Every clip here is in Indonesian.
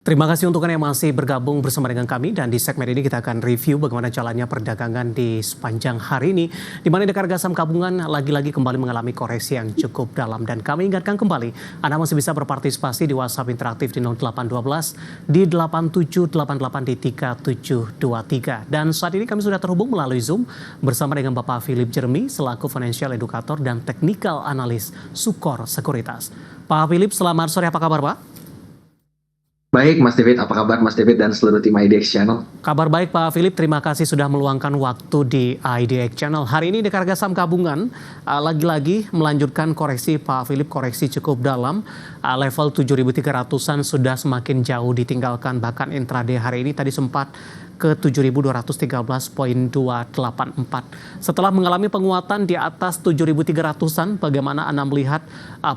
Terima kasih untuk Anda yang masih bergabung bersama dengan kami, dan di segmen ini kita akan review bagaimana jalannya perdagangan di sepanjang hari ini, di mana indeks harga saham gabungan lagi-lagi kembali mengalami koreksi yang cukup dalam. Dan kami ingatkan kembali, Anda masih bisa berpartisipasi di WhatsApp interaktif di 0812 di 8788 di 3723. Dan saat ini kami sudah terhubung melalui Zoom bersama dengan Bapak Philip Jeremy selaku Financial Educator dan Technical Analyst Sukor Sekuritas. Pak Philip, selamat sore, apa kabar Pak? Baik, Mas David. Apa kabar Mas David dan seluruh tim IDX Channel? Kabar baik Pak Philip, terima kasih sudah meluangkan waktu di IDX Channel. Hari ini indeks harga saham gabungan lagi-lagi melanjutkan koreksi Pak Philip, koreksi cukup dalam. Level 7.300-an sudah semakin jauh ditinggalkan, bahkan intraday hari ini tadi sempat ke 7.213.284. Setelah mengalami penguatan di atas 7.300-an, bagaimana Anda melihat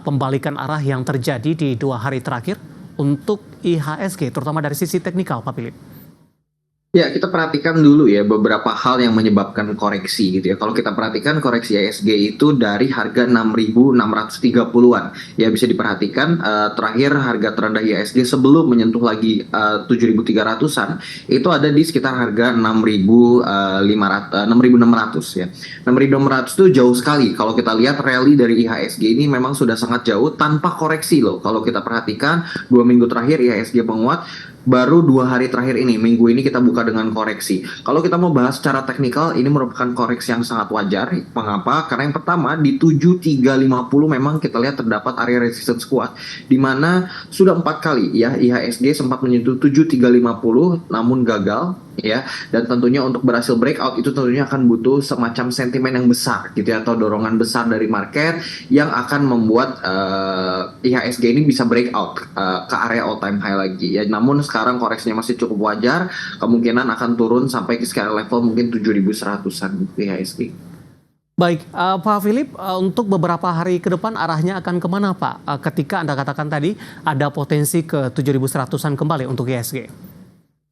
pembalikan arah yang terjadi di 2 hari terakhir untuk IHSG, terutama dari sisi teknikal, Pak Philip? Ya, kita perhatikan dulu ya beberapa hal yang menyebabkan koreksi gitu ya. Kalau kita perhatikan koreksi IHSG itu dari harga 6.630-an. Ya, bisa diperhatikan terakhir harga terendah IHSG sebelum menyentuh lagi 7.300-an itu ada di sekitar harga 6.600 ya. 6.600 itu jauh sekali. Kalau kita lihat rally dari IHSG ini memang sudah sangat jauh tanpa koreksi loh. Kalau kita perhatikan 2 minggu terakhir IHSG menguat, baru 2 hari terakhir ini, minggu ini kita buka dengan koreksi. Kalau kita mau bahas secara teknikal, ini merupakan koreksi yang sangat wajar. Mengapa? Karena yang pertama, di 7350 memang kita lihat terdapat area resistance kuat, di mana sudah 4 kali ya IHSG sempat menyentuh 7350 namun gagal ya, dan tentunya untuk berhasil breakout itu tentunya akan butuh semacam sentimen yang besar gitu ya, atau dorongan besar dari market yang akan membuat IHSG ini bisa breakout ke area all time high lagi ya. Namun sekarang koreksinya masih cukup wajar, kemungkinan akan turun sampai ke sekitar level mungkin 7.100-an IHSG. Baik, Pak Philip, untuk beberapa hari ke depan arahnya akan kemana Pak? Ketika Anda katakan tadi ada potensi ke 7.100-an kembali untuk IHSG.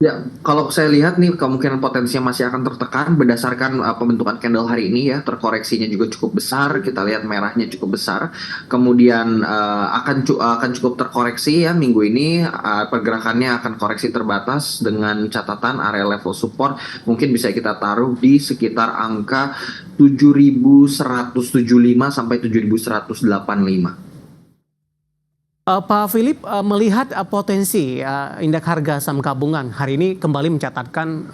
Ya, kalau saya lihat nih kemungkinan potensinya masih akan tertekan berdasarkan pembentukan candle hari ini ya, terkoreksinya juga cukup besar, kita lihat merahnya cukup besar, kemudian akan cukup terkoreksi ya minggu ini, pergerakannya akan koreksi terbatas dengan catatan area level support mungkin bisa kita taruh di sekitar angka 7.175 sampai 7.185. Pak Philip, melihat potensi indeks harga saham gabungan hari ini kembali mencatatkan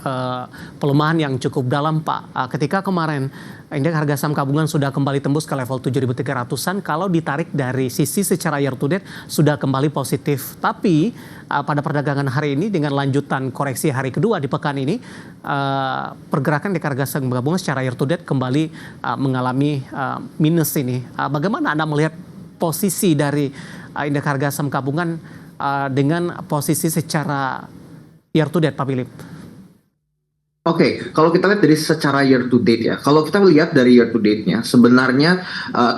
pelemahan yang cukup dalam Pak. Ketika kemarin indeks harga saham gabungan sudah kembali tembus ke level 7.300-an, kalau ditarik dari sisi secara year to date sudah kembali positif. Tapi pada perdagangan hari ini dengan lanjutan koreksi hari kedua di pekan ini, pergerakan indeks harga saham gabungan secara year to date kembali mengalami minus ini. Bagaimana Anda melihat posisi dari indeks harga saham gabungan dengan posisi secara year to date, Pak Philip? Oke, kalau kita lihat dari secara year to date ya, kalau kita lihat dari year to date-nya, sebenarnya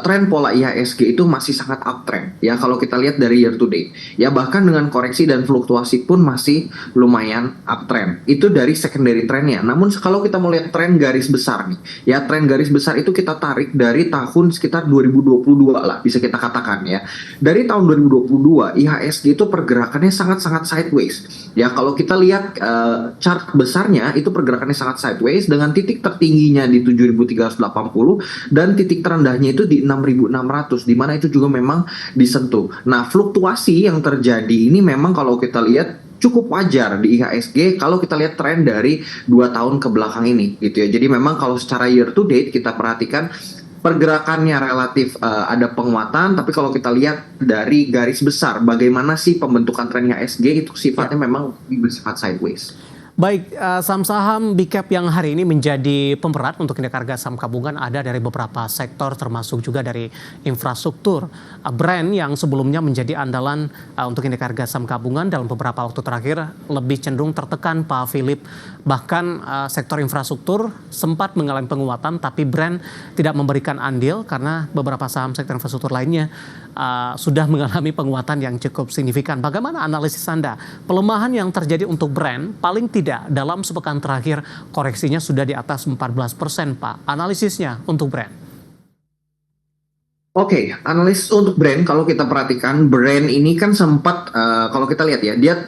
tren pola IHSG itu masih sangat uptrend ya. Kalau kita lihat dari year to date, ya bahkan dengan koreksi dan fluktuasi pun masih lumayan uptrend. Itu dari secondary trend-nya. Namun kalau kita mau lihat tren garis besar nih, ya tren garis besar itu kita tarik dari tahun sekitar 2022 lah, bisa kita katakan ya. Dari tahun 2022 IHSG itu pergerakannya sangat-sangat sideways. Ya kalau kita lihat chart besarnya itu pergerakannya sangat sideways dengan titik tertingginya di 7.380 dan titik terendahnya itu di 6.600, di mana itu juga memang disentuh. Nah, fluktuasi yang terjadi ini memang kalau kita lihat cukup wajar di IHSG kalau kita lihat tren dari 2 tahun ke belakang ini gitu ya. Jadi memang kalau secara year to date kita perhatikan pergerakannya relatif ada penguatan, tapi kalau kita lihat dari garis besar bagaimana sih pembentukan tren IHSG itu sifatnya memang bersifat sideways. Baik, saham-saham big cap yang hari ini menjadi pemberat untuk indeks harga saham gabungan ada dari beberapa sektor, termasuk juga dari infrastruktur. Brand yang sebelumnya menjadi andalan untuk indeks harga saham gabungan dalam beberapa waktu terakhir lebih cenderung tertekan, Pak Philip. Bahkan sektor infrastruktur sempat mengalami penguatan, tapi brand tidak memberikan andil karena beberapa saham sektor infrastruktur lainnya sudah mengalami penguatan yang cukup signifikan. Bagaimana analisis Anda? Pelemahan yang terjadi untuk brand paling tidak dalam sepekan terakhir koreksinya sudah di atas 14%, Pak. Analisisnya untuk brand. Oke, analis untuk brand kalau kita perhatikan brand ini kan sempat kalau kita lihat ya dia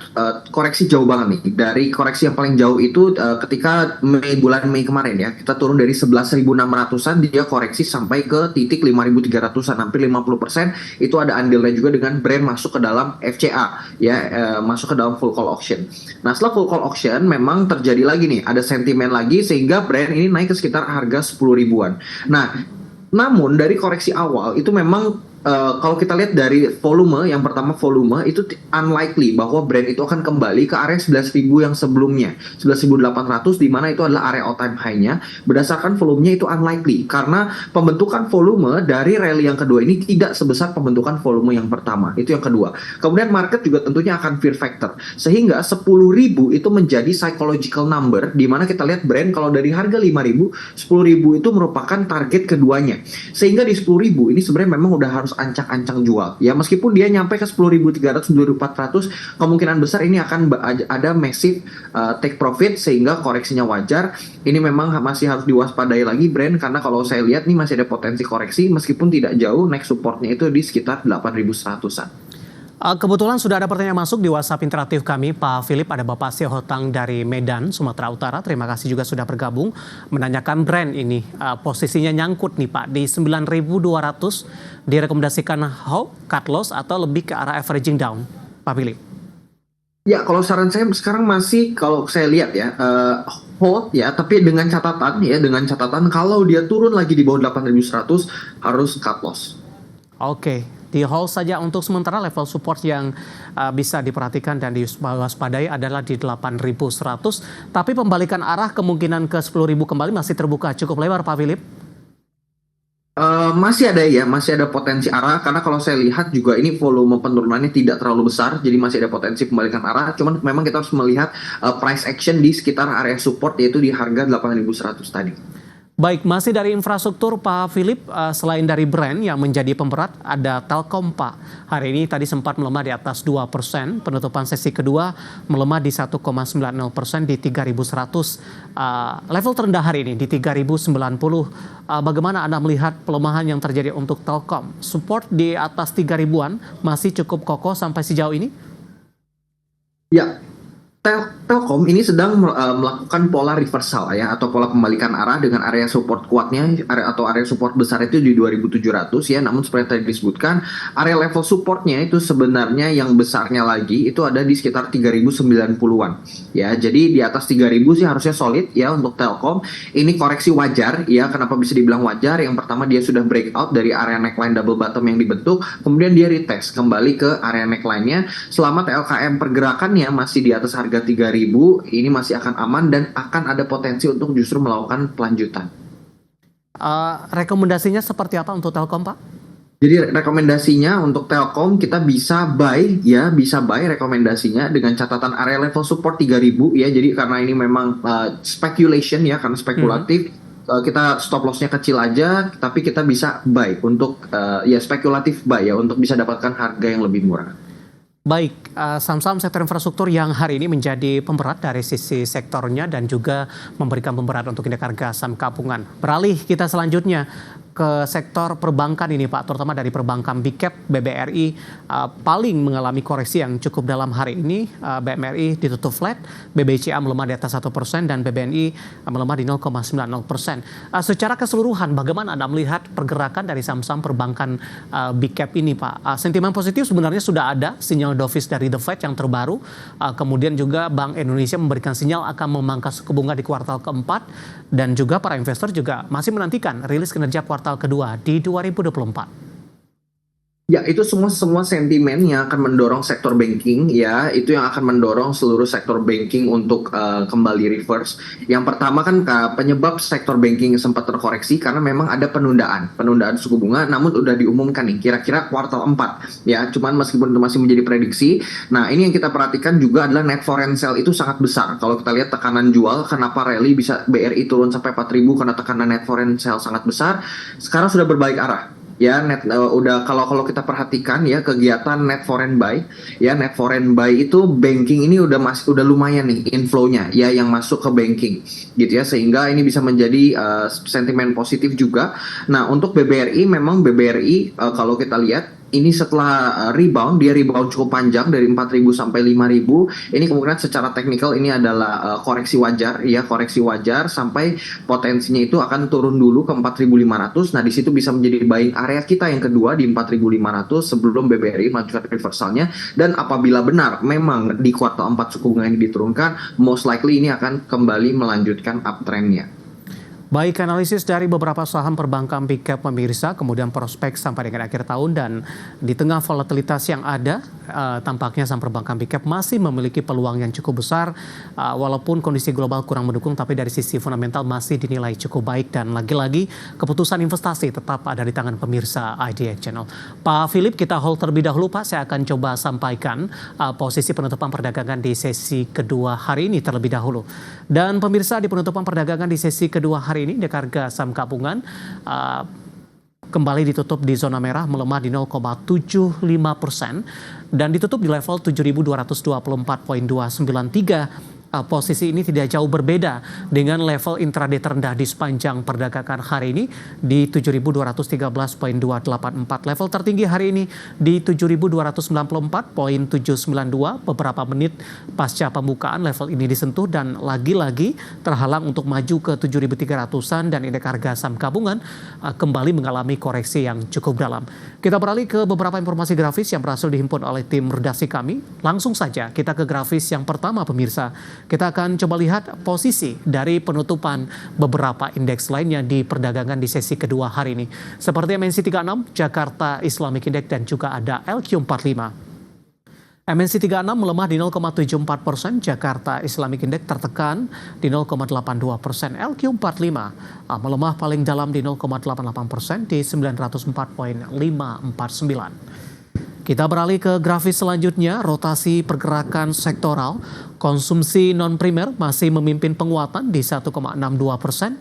koreksi jauh banget nih dari koreksi yang paling jauh itu ketika bulan Mei kemarin ya kita turun dari 11.600-an dia koreksi sampai ke titik 5.300-an hampir 50% itu ada andilnya juga dengan brand masuk ke dalam FCA ya masuk ke dalam full call auction. Nah setelah full call auction memang terjadi lagi nih ada sentimen lagi sehingga brand ini naik ke sekitar harga 10 ribuan. Nah namun dari koreksi awal itu memang kalau kita lihat dari volume, yang pertama volume itu unlikely bahwa brand itu akan kembali ke area 11.000 yang sebelumnya, 11.800 di mana itu adalah area all time high-nya. Berdasarkan volumenya itu unlikely karena pembentukan volume dari rally yang kedua ini tidak sebesar pembentukan volume yang pertama. Itu yang kedua. Kemudian market juga tentunya akan fear factor. Sehingga 10.000 itu menjadi psychological number di mana kita lihat brand kalau dari harga 5.000, 10.000 itu merupakan target keduanya. Sehingga di 10.000 ini sebenarnya memang udah harus ancang-ancang jual. Ya meskipun dia nyampe ke 10.300, 10.400, kemungkinan besar ini akan ada massive take profit sehingga koreksinya wajar. Ini memang masih harus diwaspadai lagi brand karena kalau saya lihat nih masih ada potensi koreksi meskipun tidak jauh next supportnya itu di sekitar 8.100-an. Kebetulan sudah ada pertanyaan masuk di WhatsApp interaktif kami, Pak Philip. Ada Bapak Sehotang dari Medan, Sumatera Utara. Terima kasih juga sudah bergabung. Menanyakan brand ini, posisinya nyangkut nih Pak, di 9.200. Direkomendasikan hold, cut loss, atau lebih ke arah averaging down, Pak Philip? Ya, kalau saran saya sekarang masih kalau saya lihat ya hold ya, tapi dengan catatan kalau dia turun lagi di bawah 8.100 harus cut loss. Oke, di hold saja untuk sementara. Level support yang bisa diperhatikan dan diwaspadai adalah di 8.100. Tapi pembalikan arah kemungkinan ke 10.000 kembali masih terbuka cukup lebar, Pak Philip. Masih ada potensi arah karena kalau saya lihat juga ini volume penurunannya tidak terlalu besar, jadi masih ada potensi pembalikan arah. Cuman memang kita harus melihat price action di sekitar area support yaitu di harga 8.100 tadi. Baik, masih dari infrastruktur Pak Philip, selain dari brand yang menjadi pemberat, ada Telkom Pak. Hari ini tadi sempat melemah di atas 2%, penutupan sesi kedua melemah di 1,90% di 3.100. Level terendah hari ini di 3.090. Bagaimana Anda melihat pelemahan yang terjadi untuk Telkom? Support di atas 3.000-an masih cukup kokoh sampai sejauh ini? Ya, Telkom ini sedang melakukan pola reversal ya atau pola pembalikan arah dengan area support kuatnya area support besar itu di 2.700 ya. Namun seperti yang tadi disebutkan area level supportnya itu sebenarnya yang besarnya lagi itu ada di sekitar 3.090-an ya. Jadi di atas 3.000 sih harusnya solid ya untuk Telkom. Ini koreksi wajar ya. Kenapa bisa dibilang wajar? Yang pertama dia sudah breakout dari area neckline double bottom yang dibentuk, kemudian dia retest kembali ke area neckline-nya. Selama TLKM pergerakannya masih di atas harga 3.000 ini masih akan aman dan akan ada potensi untuk justru melakukan pelanjutan. Rekomendasinya seperti apa untuk Telkom, Pak? Jadi rekomendasinya untuk Telkom kita bisa buy rekomendasinya dengan catatan area level support 3.000 ya. Jadi karena ini memang speculation ya, karena spekulatif. Kita stop lossnya kecil aja, tapi kita bisa buy untuk spekulatif buy ya untuk bisa dapatkan harga yang lebih murah. Baik, saham-saham sektor infrastruktur yang hari ini menjadi pemberat dari sisi sektornya dan juga memberikan pemberat untuk indeks harga saham gabungan. Beralih kita selanjutnya ke sektor perbankan ini Pak, terutama dari perbankan Big Cap. BBRI paling mengalami koreksi yang cukup dalam hari ini. BMRI ditutup flat, BBCA melemah di atas 1% dan BBNI melemah di 0,90%. Secara keseluruhan bagaimana Anda melihat pergerakan dari saham-saham perbankan Big Cap ini Pak? Sentimen positif sebenarnya sudah ada, sinyal dovish dari The Fed yang terbaru. Kemudian juga Bank Indonesia memberikan sinyal akan memangkas suku bunga di kuartal keempat. Dan juga para investor juga masih menantikan rilis kinerja kuartal kedua di 2024. Ya, itu semua sentimen yang akan mendorong sektor banking ya, itu yang akan mendorong seluruh sektor banking untuk kembali reverse. Yang pertama kan penyebab sektor banking sempat terkoreksi karena memang ada penundaan suku bunga, namun udah diumumkan nih kira-kira kuartal 4 ya. Cuman meskipun itu masih menjadi prediksi, nah ini yang kita perhatikan juga adalah net foreign sale itu sangat besar. Kalau kita lihat tekanan jual, kenapa rally bisa BRI turun sampai 4.000 karena tekanan net foreign sale sangat besar. Sekarang sudah berbalik arah. ya udah kalau kita perhatikan ya kegiatan net foreign buy ya net foreign buy itu banking ini udah lumayan nih inflow-nya ya yang masuk ke banking gitu ya sehingga ini bisa menjadi sentimen positif juga. Nah, untuk BBRI memang BBRI kalau kita lihat ini setelah dia rebound cukup panjang dari 4.000 sampai 5.000. Ini kemungkinan secara teknikal ini adalah koreksi wajar sampai potensinya itu akan turun dulu ke 4.500. Nah, di situ bisa menjadi buying area kita yang kedua di 4.500 sebelum BBRI melanjutkan reversalnya. Dan apabila benar memang di kuartal 4 suku bunga ini diturunkan, most likely ini akan kembali melanjutkan uptrendnya. Baik, analisis dari beberapa saham perbankan big cap pemirsa, kemudian prospek sampai dengan akhir tahun, dan di tengah volatilitas yang ada, tampaknya saham perbankan big cap masih memiliki peluang yang cukup besar, walaupun kondisi global kurang mendukung, tapi dari sisi fundamental masih dinilai cukup baik, dan lagi-lagi keputusan investasi tetap ada di tangan pemirsa IDX Channel. Pak Philip, kita hold terlebih dahulu Pak, saya akan coba sampaikan posisi penutupan perdagangan di sesi kedua hari ini terlebih dahulu. Dan pemirsa, di penutupan perdagangan di sesi kedua hari ini indeks harga saham gabungan kembali ditutup di zona merah, melemah di 0,75% dan ditutup di level 7.224.293. Posisi ini tidak jauh berbeda dengan level intraday terendah di sepanjang perdagangan hari ini di 7.213.284. Level tertinggi hari ini di 7.294.792. Beberapa menit pasca pembukaan level ini disentuh dan lagi-lagi terhalang untuk maju ke 7.300-an dan indeks harga saham gabungan kembali mengalami koreksi yang cukup dalam. Kita beralih ke beberapa informasi grafis yang berhasil dihimpun oleh tim redaksi kami. Langsung saja kita ke grafis yang pertama pemirsa. Kita akan coba lihat posisi dari penutupan beberapa indeks lainnya di perdagangan di sesi kedua hari ini. Seperti MNC 36, Jakarta Islamic Index, dan juga ada LQ45. MNC 36 melemah di 0,74%, Jakarta Islamic Index tertekan di 0,82%, LQ45 melemah paling dalam di 0,88% di 904.549. Kita beralih ke grafis selanjutnya, rotasi pergerakan sektoral. Konsumsi non-primer masih memimpin penguatan di 1,62%.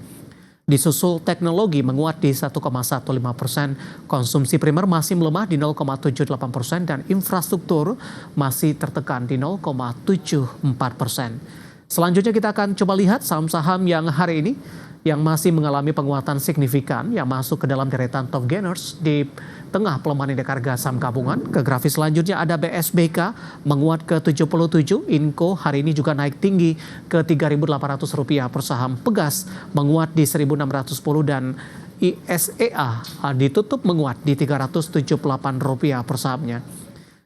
Disusul teknologi menguat di 1,15%. Konsumsi primer masih melemah di 0,78% dan infrastruktur masih tertekan di 0,74%. Selanjutnya kita akan coba lihat saham-saham yang hari ini yang masih mengalami penguatan signifikan yang masuk ke dalam deretan top gainers di tengah pelemahan indeks harga saham gabungan. Ke grafis selanjutnya ada BSBK menguat ke 77, Inco hari ini juga naik tinggi ke Rp3.800 per saham, Pegas menguat di 1.610 dan ISEA ditutup menguat di Rp378 per sahamnya.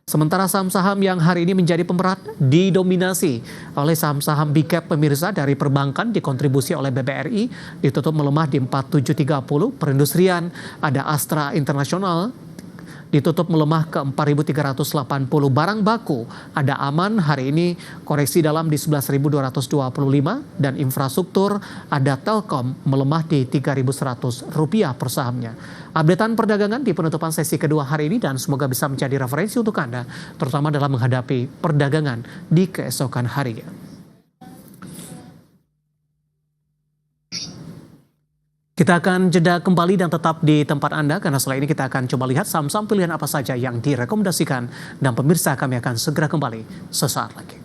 Sementara saham-saham yang hari ini menjadi pemberat didominasi oleh saham-saham big cap pemirsa dari perbankan dikontribusi oleh BBRI ditutup melemah di 4730, perindustrian ada Astra Internasional ditutup melemah ke 4.380, barang baku ada Aman hari ini koreksi dalam di 11.225 dan infrastruktur ada Telkom melemah di Rp3.100 per sahamnya. Updatean perdagangan di penutupan sesi kedua hari ini dan semoga bisa menjadi referensi untuk Anda terutama dalam menghadapi perdagangan di keesokan harinya. Kita akan jeda kembali dan tetap di tempat Anda karena setelah ini kita akan coba lihat saham-saham pilihan apa saja yang direkomendasikan dan pemirsa kami akan segera kembali sesaat lagi.